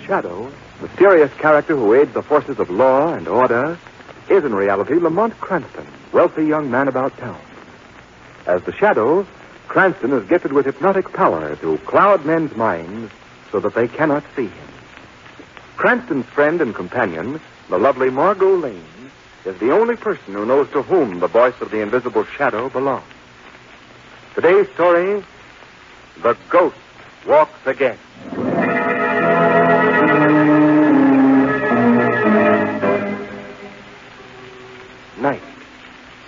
Shadow, mysterious character who aids the forces of law and order, is in reality Lamont Cranston, wealthy young man about town. As the Shadow, Cranston is gifted with hypnotic power to cloud men's minds so that they cannot see him. Cranston's friend and companion, the lovely Margot Lane, is the only person who knows to whom the voice of the invisible Shadow belongs. Today's story, The Ghost Walks Again. Night.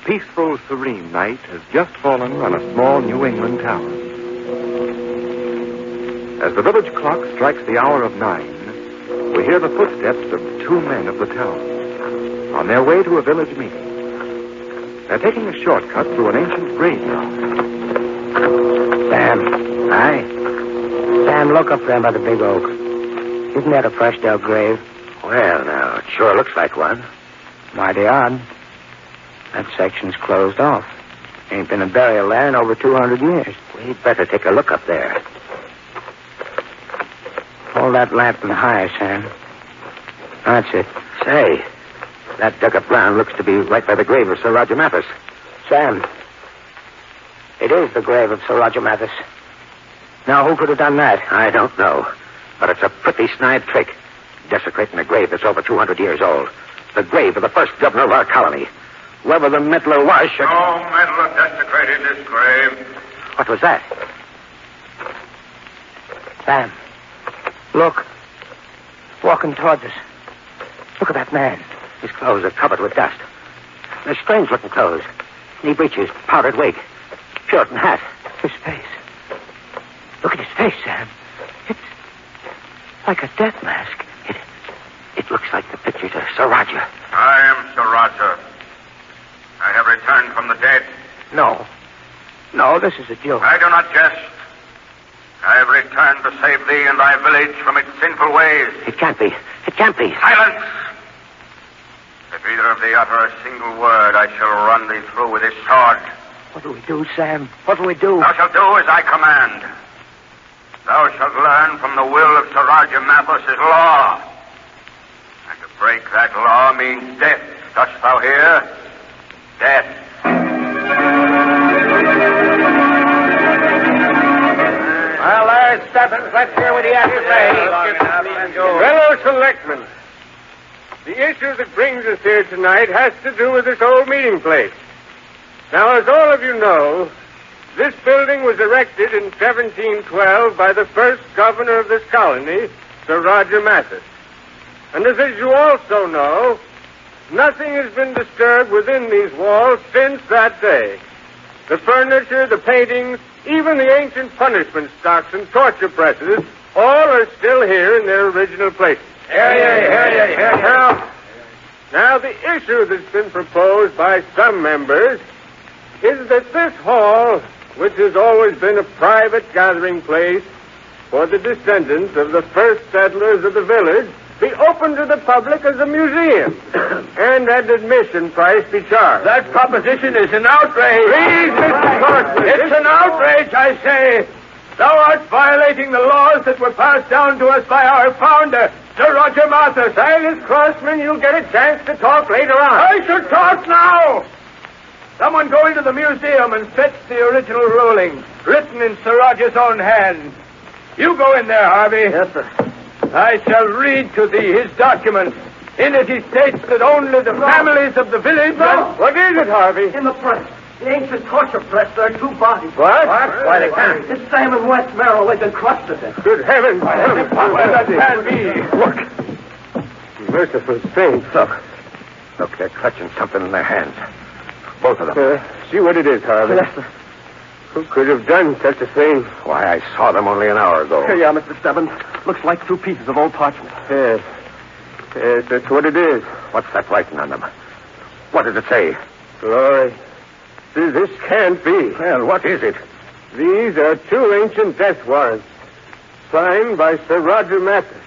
Peaceful, serene night has just fallen on a small New England town. As the village clock strikes the hour of 9, we hear the footsteps of two men of the town on their way to a village meeting. They're taking a shortcut through an ancient graveyard. Sam. Aye? Sam, look up there by the big oak. Isn't that a fresh-dug grave? Well, now, it sure looks like one. Mighty odd. That section's closed off. Ain't been a burial there in over 200 years. We'd better take a look up there. Hold that lantern higher, Sam. That's it. Say, that dug-up ground looks to be right by the grave of Sir Roger Mathis. Sam, it is the grave of Sir Roger Mathis. Now, who could have done that? I don't know, but it's a pretty snide trick, desecrating a grave that's over 200 years old. The grave of the first governor of our colony. Whoever the meddler was should... No meddler desecrated this grave. What was that? Sam, look. Walking towards us. Look at that man. His clothes are covered with dust. They're strange-looking clothes. Knee breeches, powdered wig, Puritan hat. His face. Look at his face, Sam. It's like a death mask. It looks like the pictures of Sir Roger. I am Sir Roger. I have returned from the dead. No. No, this is a joke. I do not jest. I have returned to save thee and thy village from its sinful ways. It can't be. It can't be. Silence! If either of thee utter a single word, I shall run thee through with this sword. What do we do, Sam? What do we do? Thou shalt do as I command. Thou shalt learn from the will of Sir Roger Mathis' law. And to break that law means death. Dost thou hear? Death. Well, there's Stebbins. Let's hear what he has to say. Fellow selectmen, the issue that brings us here tonight has to do with this old meeting place. Now, as all of you know, this building was erected in 1712 by the first governor of this colony, Sir Roger Mathis. And as you also know, nothing has been disturbed within these walls since that day. The furniture, the paintings, even the ancient punishment stocks and torture presses, all are still here in their original places. Now, the issue that's been proposed by some members is that this hall, which has always been a private gathering place for the descendants of the first settlers of the village, be open to the public as a museum, and an admission price be charged. That proposition is an outrage. Please, Mr. Corson. It's an outrage, I say. Thou art violating the laws that were passed down to us by our founder, Sir Roger Mathis. Silas Crossman, you'll get a chance to talk later on. I should talk now. Someone go into the museum and fetch the original ruling, written in Sir Roger's own hand. You go in there, Harvey. Yes, sir. I shall read to thee his document. In it he states that only the families of the village... What is it, Harvey? In the press. The ancient torture press, there are two bodies. What? Why, they can't. It's Sam and West Merrill. They've been crushed to death. Good heavens. That can't be. Look. Merciful saints. Look. Look, they're clutching something in their hands. Both of them. See what it is, Harvey. Yes, sir. Who could have done such a thing? Why, I saw them only an hour ago. Here you are, Mr. Stebbins. Looks like 2 pieces of old parchment. Yes. Yes, that's what it is. What's that writing on them? What does it say? Glory. This can't be. Well, what is it? These are 2 ancient death warrants, signed by Sir Roger Mathis.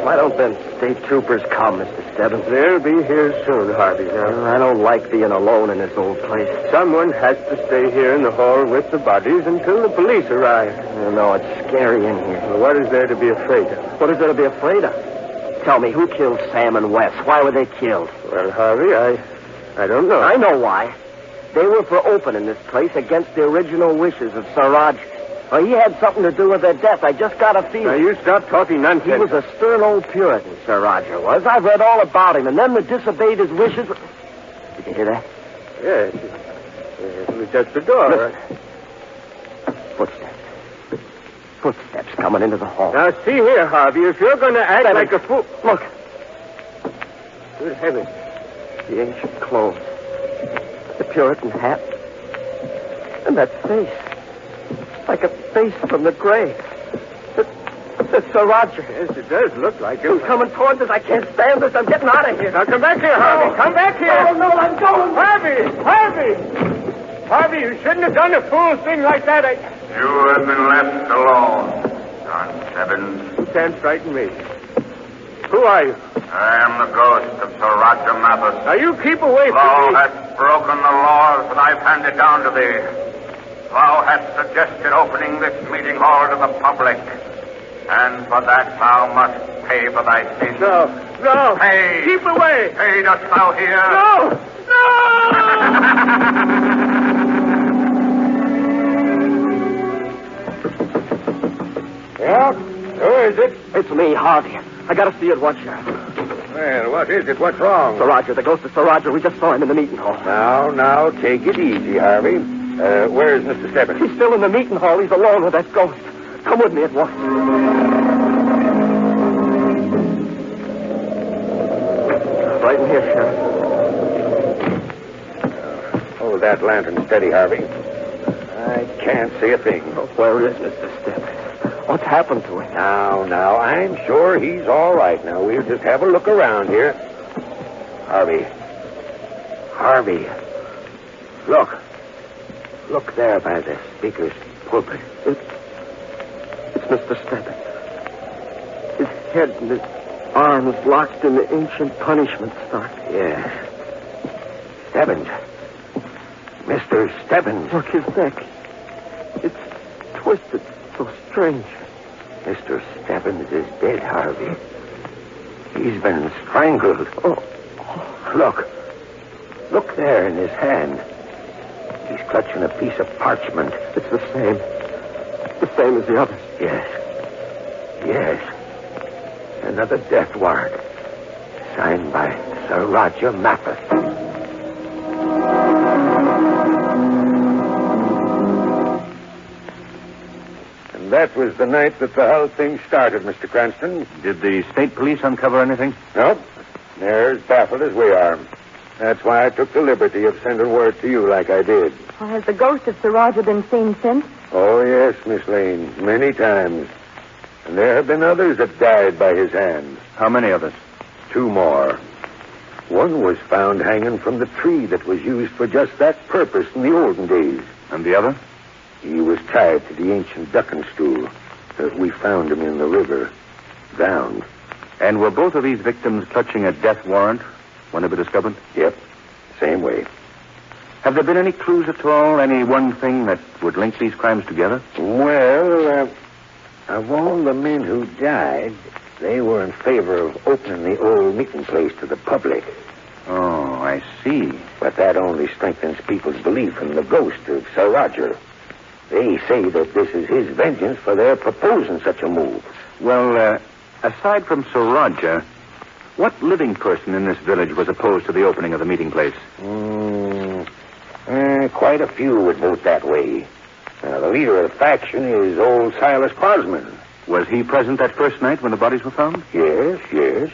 Why don't them state troopers come, Mr. Stebbins? They'll be here soon, Harvey. I don't like being alone in this old place. Someone has to stay here in the hall with the bodies until the police arrive. You know, it's scary in here. Well, what is there to be afraid of? What is there to be afraid of? Tell me, who killed Sam and Wes? Why were they killed? Well, Harvey, I don't know. I know why. They were for opening this place against the original wishes of Sir Roger. Well, he had something to do with their death. I just got a feeling. Now, you stop talking nonsense. He was a stern old Puritan, Sir Roger was. I've read all about him, and them that disobeyed his wishes... Did you hear that? Yes. It was just the door. Listen. Footsteps coming into the hall. Now, see here, Harvey. If you're going to act Stebbins. like a fool... Look, Good heavens. the ancient clothes, the Puritan hat, and that face. Like a face from the grave. It's Sir Roger. Yes, it does look like it. He's coming towards us. I can't stand this. I'm getting out of here. Now, come back here, Harvey. Come back here. No, I'm going. Harvey, you shouldn't have done a fool thing like that. You have been left alone, John Stebbins. You can't frighten me. Who are you? I am the ghost of Sir Roger Mathis. Now, you keep away Thou from me. hast broken the laws that I've handed down to thee. Thou hast suggested opening this meeting hall to the public. And for that thou must pay for thy sins. No. Pay. Keep away. Pay, dost thou hear? No. Yeah? Who is it? It's me, Harvey. I gotta see it once, Sheriff. Well, what is it? What's wrong? Sir Roger, the ghost of Sir Roger. We just saw him in the meeting hall. Now, take it easy, Harvey. Where's Mr. Stebbins? He's still in the meeting hall. He's alone with that ghost. Come with me at once. Right in here, Sheriff. Hold that lantern steady, Harvey. I can't see a thing. Oh, where is Mr. Stebbins? What's happened to him? Now, I'm sure he's all right. Now, we'll just have a look around here. Harvey. Look there by the speaker's pulpit. It's Mr. Stebbins. His head and his arms locked in the ancient punishment stock. Yes. Stebbins. Mr. Stebbins. Look, his neck. It's twisted so strange. Mr. Stebbins is dead, Harvey. He's been strangled. Oh. Look there in his hand. He's clutching a piece of parchment. It's the same. The same as the others. Yes. Another death warrant. Signed by Sir Roger Mathis. And that was the night that the whole thing started, Mr. Cranston. Did the state police uncover anything? Nope. They're as baffled as we are. That's why I took the liberty of sending word to you like I did. Well, has the ghost of Sir Roger been seen since? Oh, yes, Miss Lane. Many times. And there have been others that died by his hand. How many of us? 2 more. One was found hanging from the tree that was used for just that purpose in the olden days. And the other? He was tied to the ancient ducking stool. We found him in the river, drowned. And were both of these victims clutching a death warrant when they were discovered? Yep, same way. Have there been any clues at all? Any one thing that would link these crimes together? Well, of all the men who died, they were in favor of opening the old meeting place to the public. Oh, I see. But that only strengthens people's belief in the ghost of Sir Roger. They say that this is his vengeance for their proposing such a move. Well, aside from Sir Roger, what living person in this village was opposed to the opening of the meeting place? Quite a few would vote that way. The leader of the faction is old Silas Crosman. Was he present that first night when the bodies were found? Yes,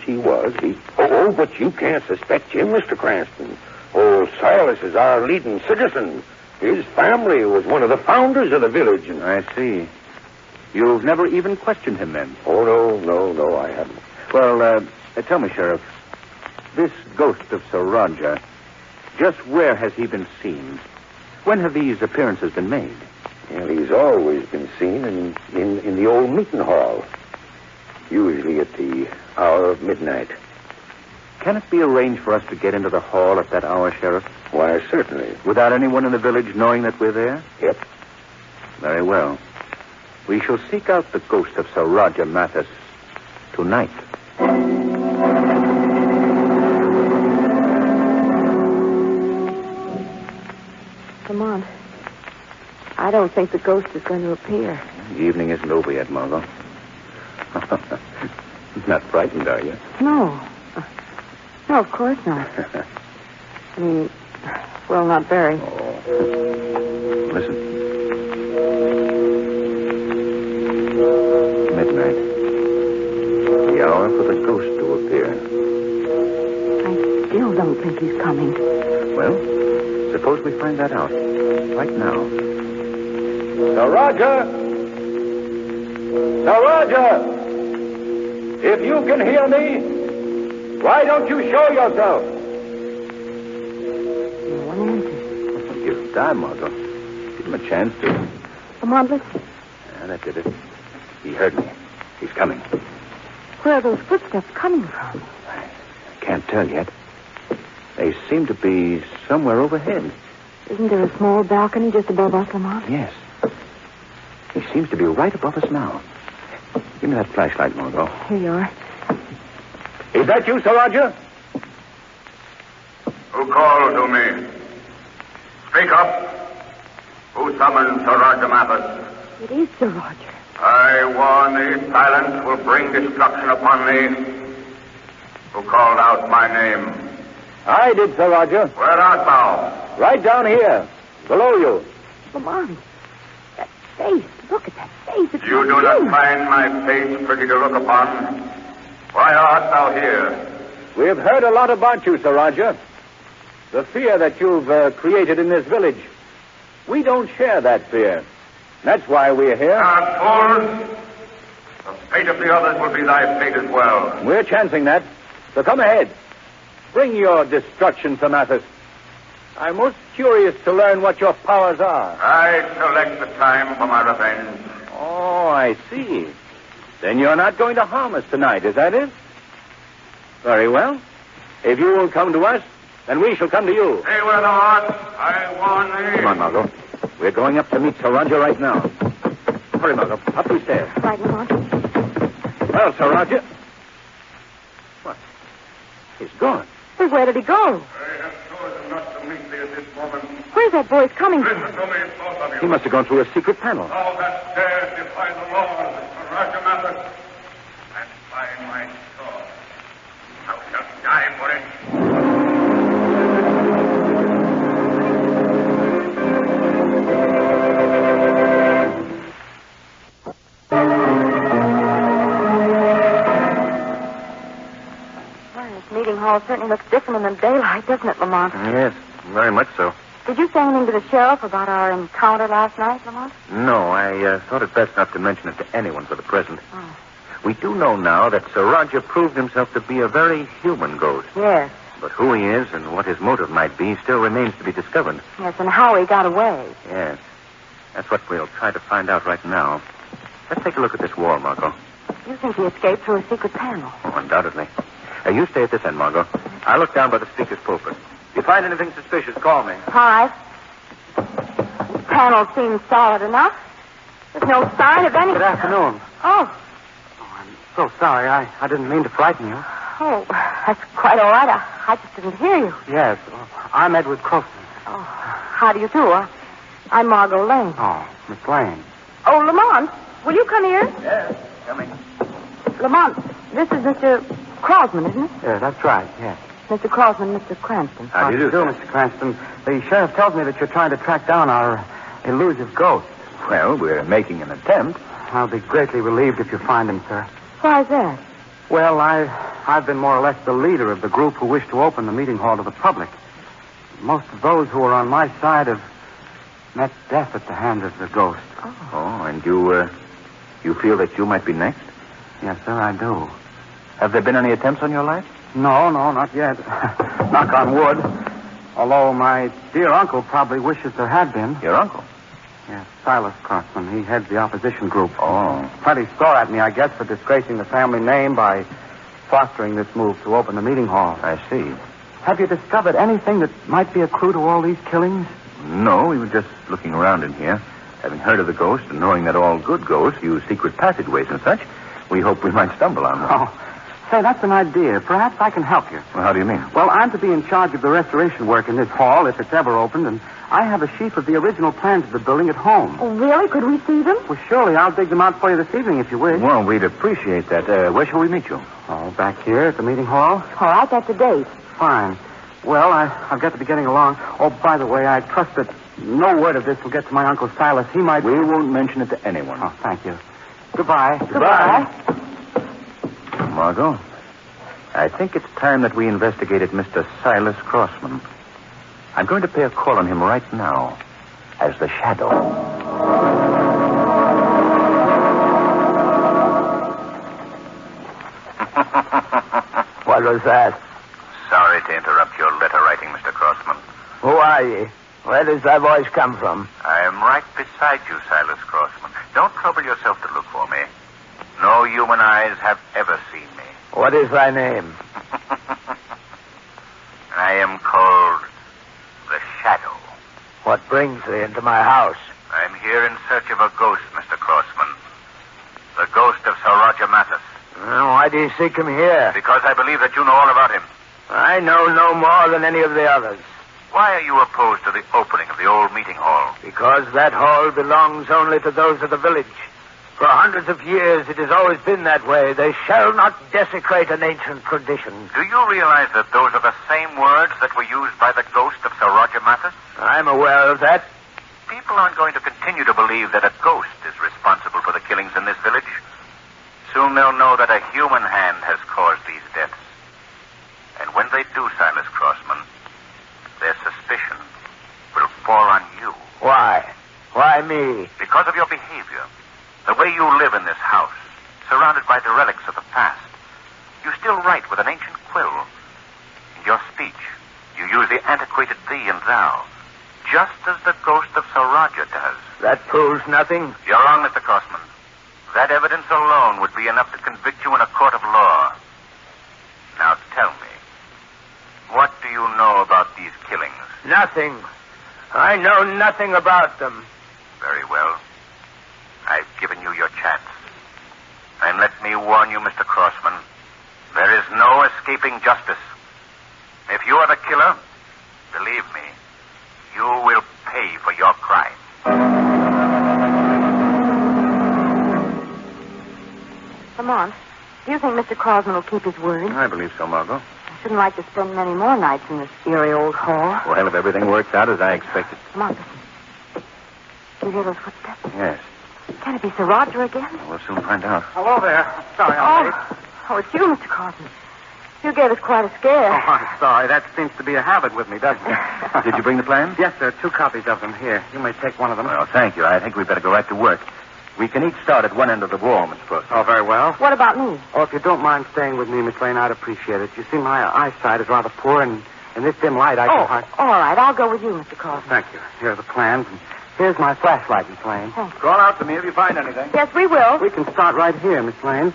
he was. Oh, but you can't suspect him, Mr. Cranston. Old Silas is our leading citizen. His family was one of the founders of the village. I see. You've never even questioned him, then? Oh, no, I haven't. Well, tell me, Sheriff, this ghost of Saraja, just where has he been seen? When have these appearances been made? Well, he's always been seen in the old meeting hall, usually at the hour of midnight. Can it be arranged for us to get into the hall at that hour, Sheriff? Why, certainly. Without anyone in the village knowing that we're there? Yep. Very well. We shall seek out the ghost of Saraja Mathis tonight. Lamont, I don't think the ghost is going to appear. The evening isn't over yet, Margot. Not frightened, are you? No. No, of course not. I mean, well, not very. Listen. Midnight. The hour for the ghost to appear. I still don't think he's coming. Well, suppose we find that out right now. Saraja! If you can hear me, why don't you show yourself? No one answers. Give him time, Margot. Give him a chance to... Lamont, listen. Yeah, that did it. He heard me. He's coming. Where are those footsteps coming from? I can't tell yet. They seem to be somewhere overhead. Isn't there a small balcony just above us, Lamont? Yes. He seems to be right above us now. Give me that flashlight, Margot. Here you are. Is that you, Saraja? Who called to me? Speak up. Who summoned Saraja Mathis? It is Sir Roger. I warn thee, silence will bring destruction upon thee. Who called out my name? I did, Saraja. Where art thou? Right down here, below you. Lamont, that face. Look at that face. It's You do not find my face pretty to look upon. Why art thou here? We've heard a lot about you, Saraja. The fear that you've created in this village. We don't share that fear. That's why we're here. Fool! The fate of the others will be thy fate as well. We're chancing that. So come ahead. Bring your destruction to Mathis. I'm most curious to learn what your powers are. I select the time for my revenge. Oh, I see. Then you're not going to harm us tonight, is that it? Very well. If you will come to us, then we shall come to you. Stay where thou art. I warn thee. Come on, Margot. We're going up to meet Saraja right now. Hurry, Margot. Up these stairs. Right, Lamont. Well, Saraja. What? He's gone. But where did he go? I have chosen not to meet thee at this moment. Where's that voice coming from? Listen to me, both of you. He must have gone through a secret panel. Thou that dares defy the laws of Saraja Mathis, and by my sword, thou shalt die for it. Meeting hall certainly looks different in the daylight, doesn't it, Lamont? Yes, very much so. Did you say anything to the sheriff about our encounter last night, Lamont? No, I thought it best not to mention it to anyone for the present. Oh. We do know now that Saraja proved himself to be a very human ghost. Yes. But who he is and what his motive might be still remains to be discovered. Yes, and how he got away. Yes. That's what we'll try to find out right now. Let's take a look at this wall, Margot. You think he escaped through a secret panel? Oh, undoubtedly. You stay at this end, Margot. I'll look down by the speaker's pulpit. If you find anything suspicious, call me. All right. The panel seems solid enough. There's no sign of any... Good afternoon. Oh. I'm so sorry. I didn't mean to frighten you. Oh, that's quite all right. I just didn't hear you. Yes. I'm Edward Crosman. Oh, how do you do? I'm Margot Lane. Oh, Miss Lane. Oh, Lamont, will you come here? Yes, coming. Lamont, this is Mr. Crosman, isn't it? Yeah, that's right, yes. Mr. Crosman, Mr. Cranston. How do you do, Mr. Cranston? The sheriff tells me that you're trying to track down our elusive ghost. Well, we're making an attempt. I'll be greatly relieved if you find him, sir. Why is that? Well, I've been more or less the leader of the group who wish to open the meeting hall to the public. Most of those who are on my side have met death at the hands of the ghost. Oh, and you feel that you might be next? Yes, sir, I do. Have there been any attempts on your life? No, not yet. Knock on wood. Although my dear uncle probably wishes there had been. Your uncle? Yes, Silas Crossman. He heads the opposition group. Oh. Plenty sore at me, I guess, for disgracing the family name by fostering this move to open the meeting hall. I see. Have you discovered anything that might be a clue to all these killings? No, we were just looking around in here. Having heard of the ghost and knowing that all good ghosts use secret passageways and such, we hoped we might stumble on one. Oh, say, that's an idea. Perhaps I can help you. Well, how do you mean? Well, I'm to be in charge of the restoration work in this hall if it's ever opened, and I have a sheaf of the original plans of the building at home. Oh, really? Could we see them? Well, surely. I'll dig them out for you this evening if you wish. Well, we'd appreciate that. Where shall we meet you? Oh, back here at the meeting hall? All right, that's a date. Fine. Well, I've got to be getting along. Oh, by the way, I trust that no word of this will get to my Uncle Silas. He might... We won't mention it to anyone. Oh, thank you. Goodbye. Goodbye. Margot, I think it's time that we investigated Mr. Silas Crossman. I'm going to pay a call on him right now as the Shadow. What was that? Sorry to interrupt your letter writing, Mr. Crossman. Who are you? Where does that voice come from? I am right beside you, Silas Crossman. Don't trouble yourself to look for me. No human eyes have ever seen me. What is thy name? I am called the Shadow. What brings thee into my house? I'm here in search of a ghost, Mr. Crossman. The ghost of Sir Roger Mathis. Why do you seek him here? Because I believe that you know all about him. I know no more than any of the others. Why are you opposed to the opening of the old meeting hall? Because that hall belongs only to those of the village. For hundreds of years it has always been that way. They shall not desecrate an ancient tradition. Do you realize that those are the same words that were used by the ghost of Sir Roger Mathis? I'm aware of that. People aren't going to continue to believe that a ghost is responsible for the killings in this village. Soon they'll know that a human hand has caused these deaths. And when they do, Silas Crossman, their suspicion will fall on you. Why? Why me? Because of your behavior. The way you live in this house, surrounded by the relics of the past. You still write with an ancient quill. In your speech, you use the antiquated thee and thou, just as the ghost of Sir Roger does. That proves nothing. You're wrong, Mr. Crossman. That evidence alone would be enough to convict you in a court of law. Now tell me, what do you know about these killings? Nothing. I know nothing about them. Very well. I've given you your chance. And let me warn you, Mr. Crossman, there is no escaping justice. If you are the killer, believe me, you will pay for your crime. Lamont, do you think Mr. Crossman will keep his word? I believe so, Margot. I shouldn't like to spend many more nights in this eerie old hall. Well, if everything works out as I expected. Lamont, listen. You hear those footsteps? Yes. Can it be Sir Roger again? We'll soon find out. Hello there. Sorry, I'm late. Oh, it's you, Mr. Crossman. You gave us quite a scare. Oh, I'm sorry. That seems to be a habit with me, doesn't it? Did you bring the plans? Yes, sir. 2 copies of them. Here, you may take one of them. Well, thank you. I think we'd better go right to work. We can each start at one end of the wall, Miss Crossman. Oh, very well. What about me? Oh, if you don't mind staying with me, Miss Lane, I'd appreciate it. You see, my eyesight is rather poor, and in this dim light, I can hardly... all right. I'll go with you, Mr. Crossman. Thank you. Here are the plans, and here's my flashlight, Miss Lane. Thanks. Call out to me if you find anything. Yes, we will. We can start right here, Miss Lane.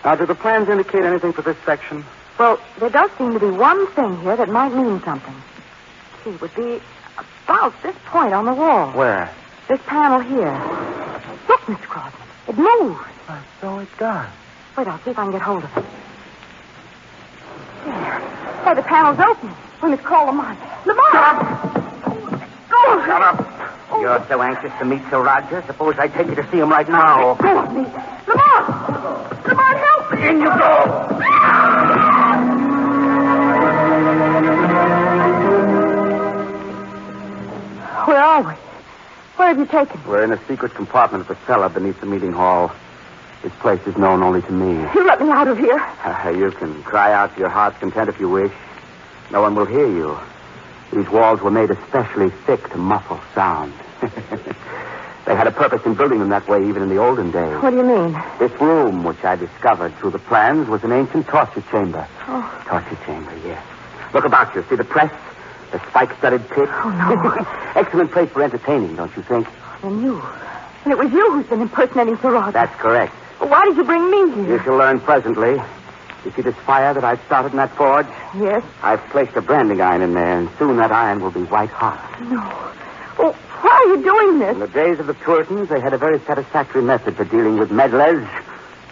Now, do the plans indicate anything for this section? Well, there does seem to be one thing here that might mean something. See, it would be about this point on the wall. Where? This panel here. Look, Mr. Crossman. It moves. So it does. Wait, I'll see if I can get hold of it. There. Hey, the panel's open. We must call Lamont. Lamont! Shut up! Go! Shut up. You're so anxious to meet Sir Roger. Suppose I take you to see him right now. Go with me. Lamont! Lamont, help me! In you go! Where are we? Where have you taken me? We're in a secret compartment of the cellar beneath the meeting hall. This place is known only to me. You let me out of here. You can cry out to your heart's content if you wish. No one will hear you. These walls were made especially thick to muffle sound. They had a purpose in building them that way even in the olden days. What do you mean? This room, which I discovered through the plans, was an ancient torture chamber. Oh. Torture chamber, yes. Look about you. See the press? The spike-studded pit? Oh, no. Excellent place for entertaining, don't you think? And you. And it was you who's been impersonating Sir Roger. That's correct. Well, why did you bring me You here? shall learn presently. You see this fire that I've started in that forge? Yes. I've placed a branding iron in there, and soon that iron will be white hot. No. Well, why are you doing this? In the days of the Puritans, they had a very satisfactory method for dealing with meddlers.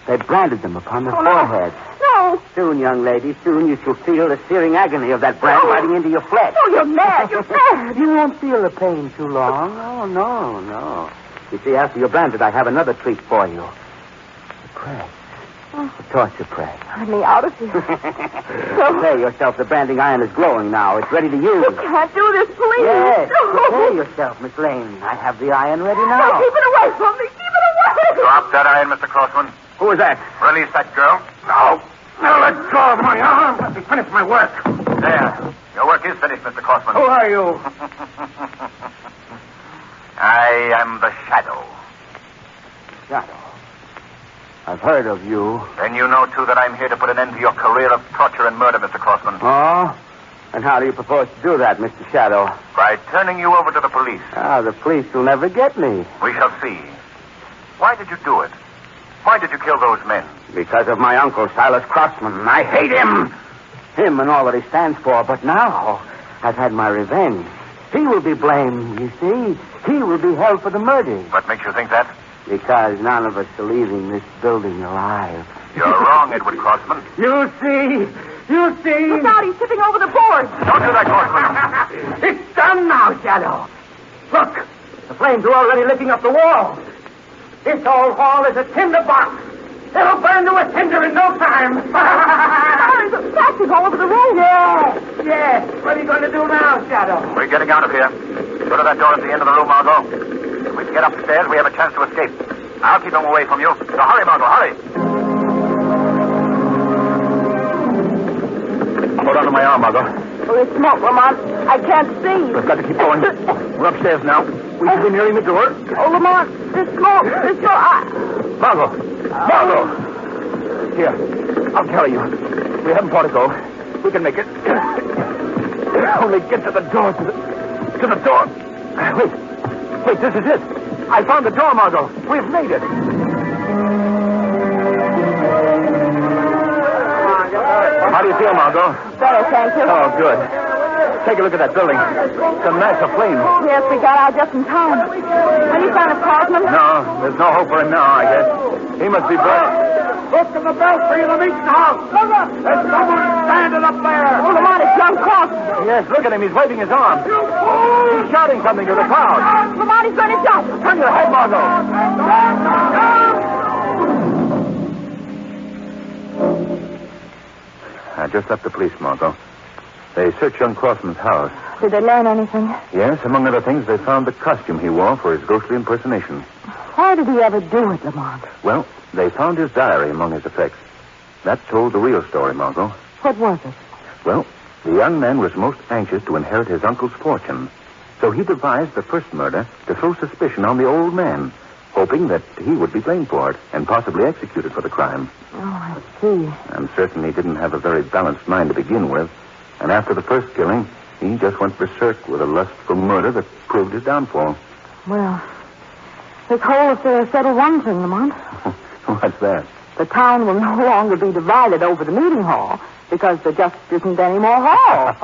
They branded them upon their foreheads. No. Soon, young lady, soon you shall feel the searing agony of that brand biting into your flesh. Oh, you're mad. You're mad. You won't feel the pain too long. Oh, no. You see, after you're branded, I have another treat for you. The press. The torture press. Let me out of here. Prepare yourself. The branding iron is glowing now. It's ready to use. You can't do this, please. Yes. No. Prepare yourself, Miss Lane. I have the iron ready No, now. keep it away from me. Keep it away. Drop that iron, Mr. Crossman. Who is that? Release that girl. No, let go of my arm. Let me finish my work. There. Your work is finished, Mr. Crossman. Who are you? I am the Shadow. Shadow. I've heard of you. Then you know, too, that I'm here to put an end to your career of torture and murder, Mr. Crossman. Oh? And how do you propose to do that, Mr. Shadow? By turning you over to the police. The police will never get me. We shall see. Why did you do it? Why did you kill those men? Because of my uncle, Silas Crossman. I hate him. Him and all that he stands for. But now, I've had my revenge. He will be blamed, you see. He will be held for the murder. What makes you think that? Because none of us are leaving this building alive. You're wrong, Edward Crossman. You see? Look out, he's tipping over the board. Don't do that, Crossman. It's done now, Shadow. Look, the flames are already licking up the wall. This old hall is a tinder box. It'll burn to a cinder in no time. There's a flashing all over the room. Yes. What are you going to do now, Shadow? We're getting out of here. Go to that door at the end of the room, Margot. If we can get upstairs, we have a chance to escape. I'll keep them away from you. So hurry, Margot, hurry. Hold on to my arm, Margot. Oh, there's smoke, Lamont. I can't see. We've got to keep going. We're upstairs now. We should be nearing the door. Oh, Lamont, there's smoke. Margot! Here, I'll carry you. We haven't far to go. We can make it. Only get to the door. To the door. Wait, this is it. I found the door, Margot. We've made it. How do you feel, Margot? Better, thank you. Oh, good. Take a look at that building. It's a mass of flames. Yes, we got out just in time. Are you trying to Crossman? No, there's no hope for him now, I guess. He must be burnt. Look in the belfry of the meeting house. There's someone standing up there. Oh, Lamont, it's young Crossman. Yes, look at him. He's waving his arm. He's shouting something to the crowd. Lamont, he's going to jump. Turn your head, Margot. I just left the police, Margot. They searched young Crossman's house. Did they learn anything? Yes, among other things, they found the costume he wore for his ghostly impersonation. Why did he ever do it, Lamont? Well, they found his diary among his effects. That told the real story, Margot. What was it? Well, the young man was most anxious to inherit his uncle's fortune. So he devised the first murder to throw suspicion on the old man, hoping that he would be blamed for it and possibly executed for the crime. Oh, I see. I'm certain he didn't have a very balanced mind to begin with. And after the first killing, he just went berserk with a lust for murder that proved his downfall. Well, this whole affair settled one thing, Lamont. What's that? The town will no longer be divided over the meeting hall because there just isn't any more hall.